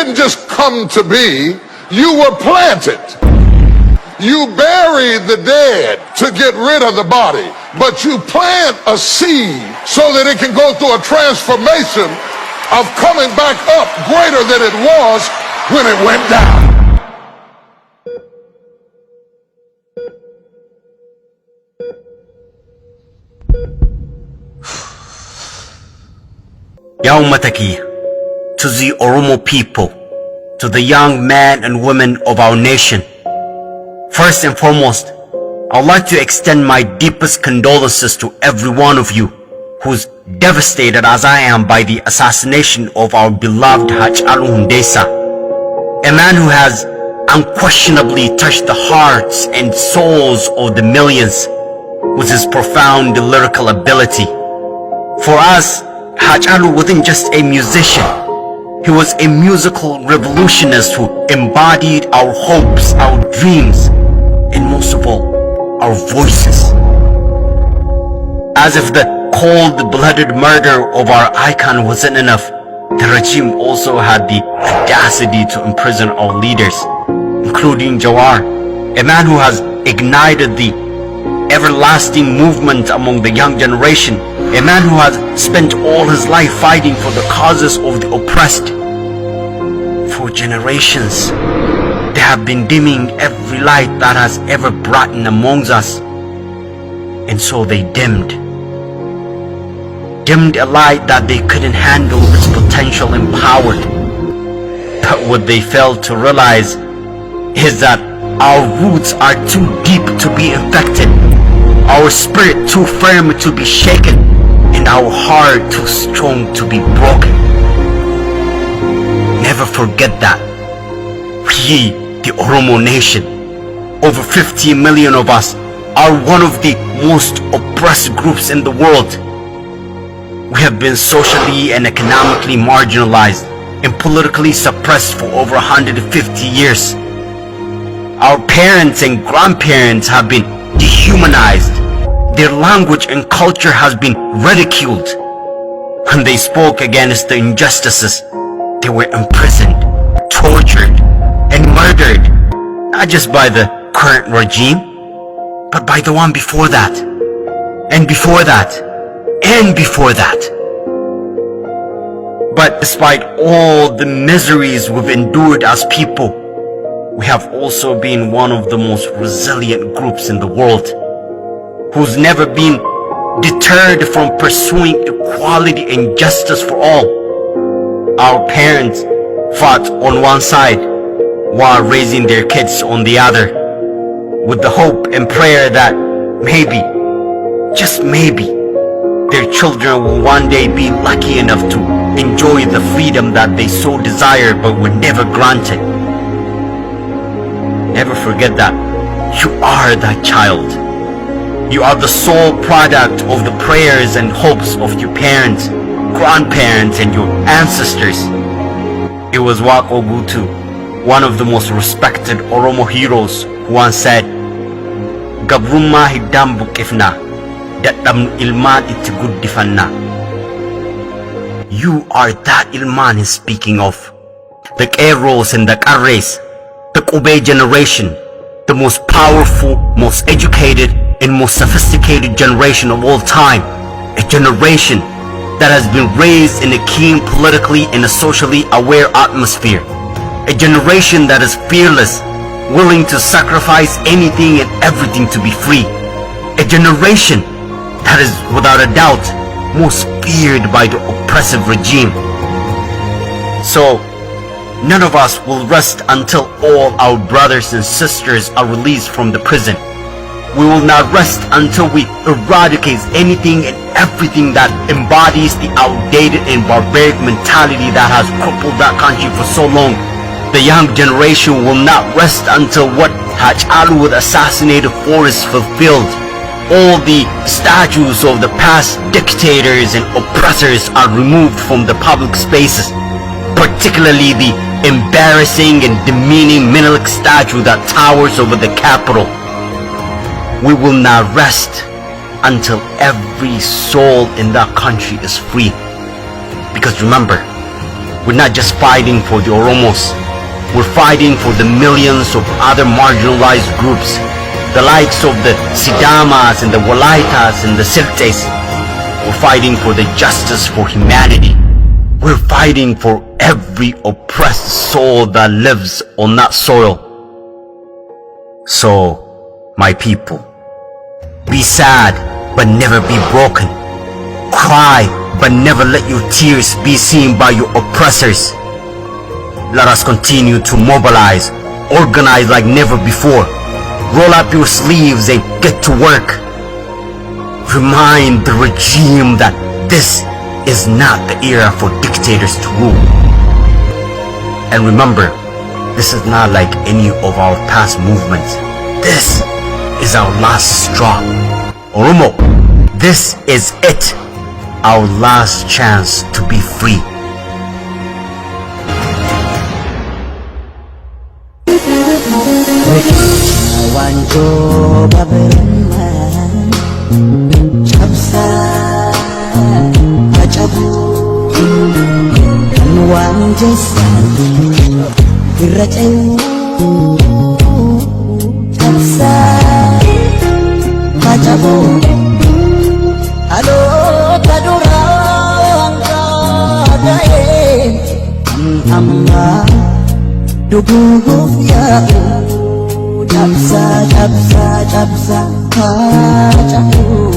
didn't just come to be, you were planted. You bury the dead to get rid of the body, but you plant a seed so that it can go through a transformation of coming back up greater than it was when it went down. Yaumataki, to the Oromo people, to the young men and women of our nation. First and foremost, I'd like to extend my deepest condolences to every one of you who's devastated as I am by the assassination of our beloved HaacaaluuHundeessaa, a man who has unquestionably touched the hearts and souls of the millions with his profound lyrical ability. For us, Haacaaluu wasn't just a musician. He was a musical revolutionist who embodied our hopes, our dreams, and most of all, our voices. As if the cold-blooded murder of our icon wasn't enough, the regime also had the audacity to imprison our leaders, including Jawar, a man who has ignited the everlasting movement among the young generation, a man who has spent all his life fighting for the causes of the oppressed. For generations, they have been dimming every light that has ever brightened amongst us, and so they dimmed a light that they couldn't handle its potential and power. But what they failed to realize is that our roots are too deep to be infected, our spirit too firm to be shaken, and our heart too strong to be broken. Never forget that. We, the Oromo nation, over 50 million of us, are one of the most oppressed groups in the world. We have been socially and economically marginalized and politically suppressed for over 150 years. Our parents and grandparents have been dehumanized. Their language and culture has been ridiculed. When they spoke against the injustices, they were imprisoned, tortured, and murdered, not just by the current regime, but by the one before that, and before that, and before that. But despite all the miseries we've endured as people, we have also been one of the most resilient groups in the world, who's never been deterred from pursuing equality and justice for all. Our parents fought on one side while raising their kids on the other, with the hope and prayer that maybe, just maybe, their children will one day be lucky enough to enjoy the freedom that they so desire but were never granted. Never forget that you are that child. You are the sole product of the prayers and hopes of your parents, grandparents, and your ancestors. It was Wako Gutu, one of the most respected Oromo heroes, who once said, "Gabrumma hidam bukifna, dadam ilman iti guddifanna." You are that ilman he's speaking of. The Keros and the Karres, the Kube generation, the most powerful, most educated, and most sophisticated generation of all time. A generation that has been raised in a keen politically and a socially aware atmosphere. A generation that is fearless, willing to sacrifice anything and everything to be free. A generation that is without a doubt most feared by the oppressive regime. So, none of us will rest until all our brothers and sisters are released from the prison. We will not rest until we eradicate anything and everything that embodies the outdated and barbaric mentality that has crippled that country for so long. The young generation will not rest until what Haacaaluu was assassinated for is fulfilled. All the statues of the past dictators and oppressors are removed from the public spaces, particularly the embarrassing and demeaning Menelik statue that towers over the capital. We will not rest until every soul in that country is free. Because remember, We're not just fighting for the Oromos. We're fighting for the millions of other marginalized groups, the likes of the Sidamas and the Walaitas and the Sirtes. We're fighting for the justice for humanity. We're fighting for every oppressed soul that lives on that soil. So, my people, be sad but never be broken. Cry but never let your tears be seen by your oppressors. Let us continue to mobilize, organize like never before. Roll up your sleeves and get to work. Remind the regime that this is not the era for dictators to rule. And remember, this is not like any of our past movements. This is our last straw. Oromo, this is it. Our last chance to be free. Wanjo baberman Chapsa Achabu Kanwang jesan Irrachayu Chapsa Achabu Alo kadurang kadae Amma Duguh ya'u Chapsa, chapsa, chapsa, kacahu.